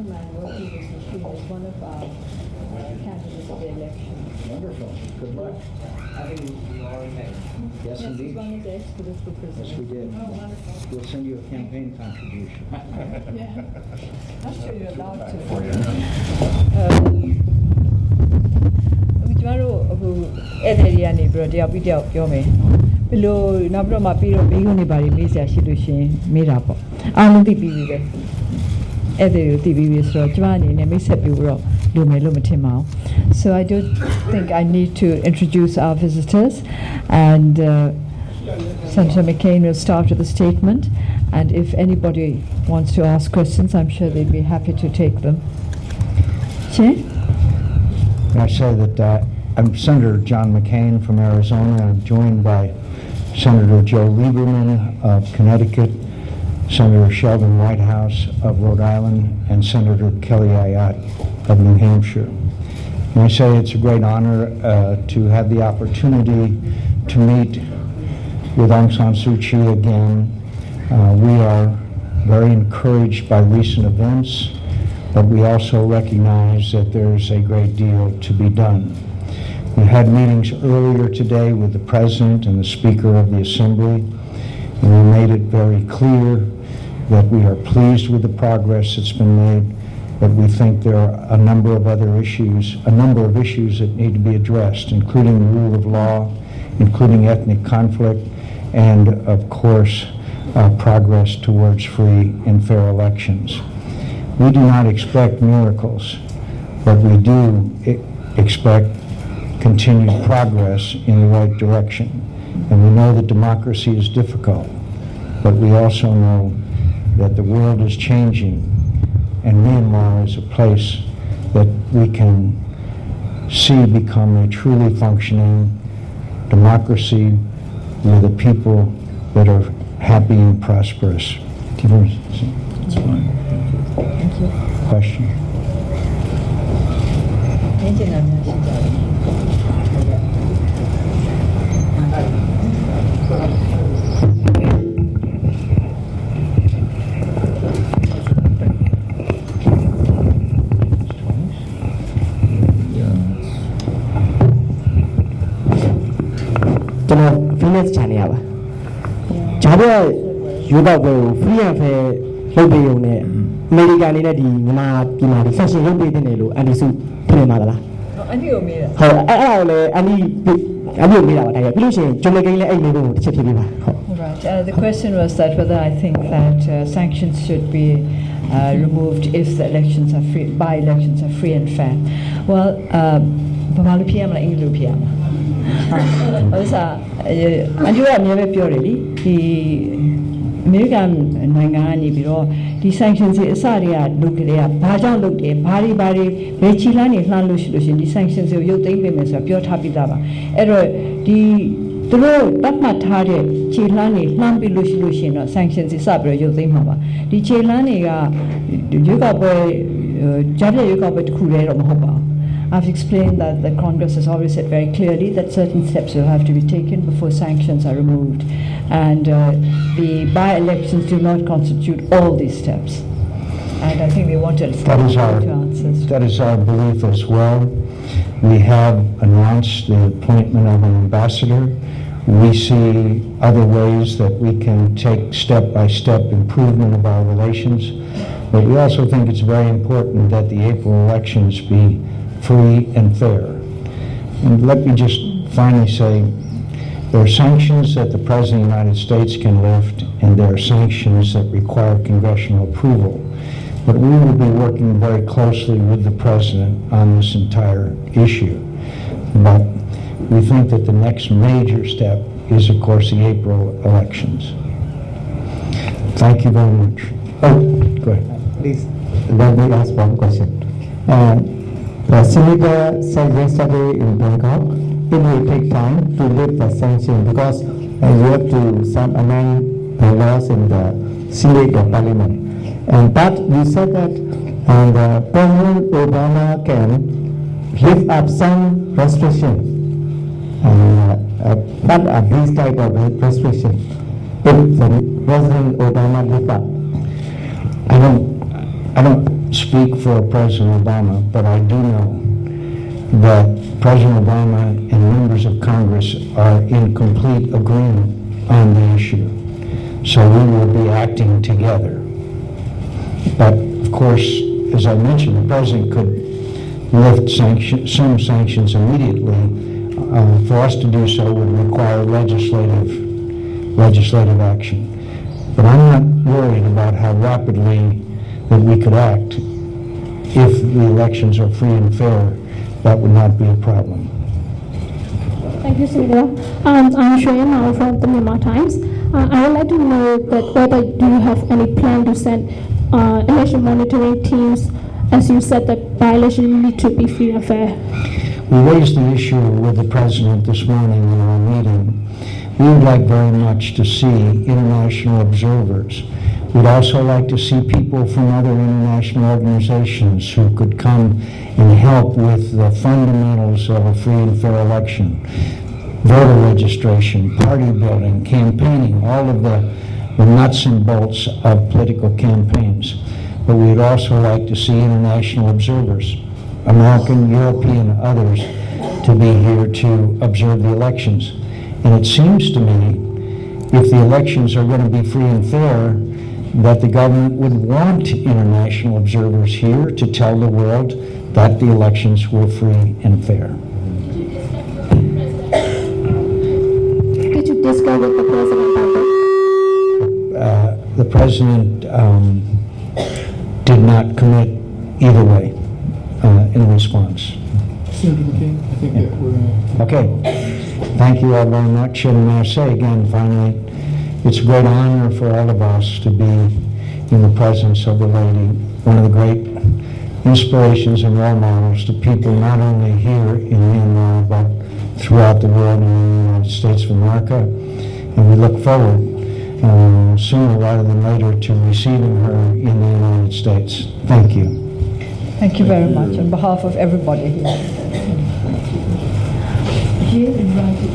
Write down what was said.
young man working with machine is one of our candidates for the election. Wonderful. Good luck. Yes, Yes, indeed. he's one of the experts for president. Yes, we did. Oh, wonderful. We'll send you a campaign contribution. Yeah. I'm sure you're allowed to. ကျမတို့အခုဧည့်သည်တွေကနေပြီးတော့တယောက်ပြီးတယောက်ပြောမယ်ဘယ်လိုနောက်ပြီးတော့မှပြီးတော့မိခွန်းတွေပါပြီးမေးစရာရှိလို့ရှင်မေးတာပေါ့အားလုံးသိပြီးပြီပဲဧည့်သည်တွေသိပြီးပြီဆိုတော့ကျမအနေနဲ့မိတ်ဆက်ပြီးတော့လိုမယ်လို့မထင်ပါဘူး So I don't think I need to introduce our visitors and Senator McCain will start with a statement and if anybody wants to ask questions I'm sure they'd be happy to take them. Chair? I say that I'm Senator John McCain from Arizona. I'm joined by Senator Joe Lieberman of Connecticut, Senator Sheldon Whitehouse of Rhode Island, and Senator Kelly Ayotte of New Hampshire. And I say it's a great honor to have the opportunity to meet with Aung San Suu Kyi again. We are very encouraged by recent events, but we also recognize that there's a great deal to be done. We had meetings earlier today with the President and the Speaker of the Assembly, and we made it very clear that we are pleased with the progress that's been made, but we think there are a number of issues that need to be addressed, including the rule of law, including ethnic conflict, and of course, progress towards free and fair elections. We do not expect miracles, but we do expect continued progress in the right direction. And we know that democracy is difficult, but we also know that the world is changing, and Myanmar is a place that we can see become a truly functioning democracy with a people that are happy and prosperous. That's fine. Thank you. Question? Phoenix Channel. Jabba, you got free and fair, Hopi on it. American in a Dina, such a Hopi in Elo, and the soup, Pinamala. I knew me. Right. The question was that whether I think that sanctions should be removed if the elections are free, by-elections are free and fair. Well, Pamalu PM like English PM. I do have never purely the American Nangani Biro, the sanctions is Saria, look there, Pajan looked a Bari, Bechilani, Lanlusion, the sanctions of your payments of pure Tapidava. Error, the road, Tapmatari, Chilani, Lampi Lucian, or sanctions is Sabra, you think, Mama. The Chilani, Yuka boy, Jada Yuka boy to Kure of Hopa. I've explained that the Congress has always said very clearly that certain steps will have to be taken before sanctions are removed. And the by-elections do not constitute all these steps. And I think they wanted to answer. That is our belief as well. We have announced the appointment of an ambassador. We see other ways that we can take step-by-step improvement of our relations. But we also think it's very important that the April elections be free and fair. And let me just finally say, there are sanctions that the President of the United States can lift, and there are sanctions that require congressional approval. But we will be working very closely with the President on this entire issue. But we think that the next major step is, of course, the April elections. Thank you very much. Oh, go ahead. Please, let me ask one question. The Senator said yesterday in Bangkok, it will take time to lift the sanction because you have to amend the laws in the Senate or Parliament. But you said that President Obama can lift up some restriction. What are these type of restrictions if President Obama lift up? speak for President Obama, but I do know that President Obama and members of Congress are in complete agreement on the issue. So we will be acting together. But of course, as I mentioned, the President could lift some sanctions immediately. For us to do so would require legislative action. But I'm not worried about how rapidly that we could act. If the elections are free and fair, that would not be a problem. Thank you, Senator. I'm Shreya now from the Myanmar Times. I would like to know that whether do you have any plan to send election monitoring teams, as you said that by-election need to be free and fair. We raised the issue with the President this morning in our meeting. We would like very much to see international observers. We'd also like to see people from other international organizations who could come and help with the fundamentals of a free and fair election. Voter registration, party building, campaigning, all of the nuts and bolts of political campaigns. But we'd also like to see international observers, American, European, others, to be here to observe the elections. And it seems to me, if the elections are going to be free and fair, that the government would want international observers here to tell the world that the elections were free and fair. Did you discuss with the President about that? The President did not commit either way in response. Senator McCain, I think that we're... Okay. Thank you all very much. And I say again, finally, it's a great honor for all of us to be in the presence of the lady, one of the great inspirations and role models to people not only here in Myanmar, but throughout the world in the United States of America. And we look forward sooner rather than later to receiving her in the United States. Thank you. Thank you very much on behalf of everybody here. Here invited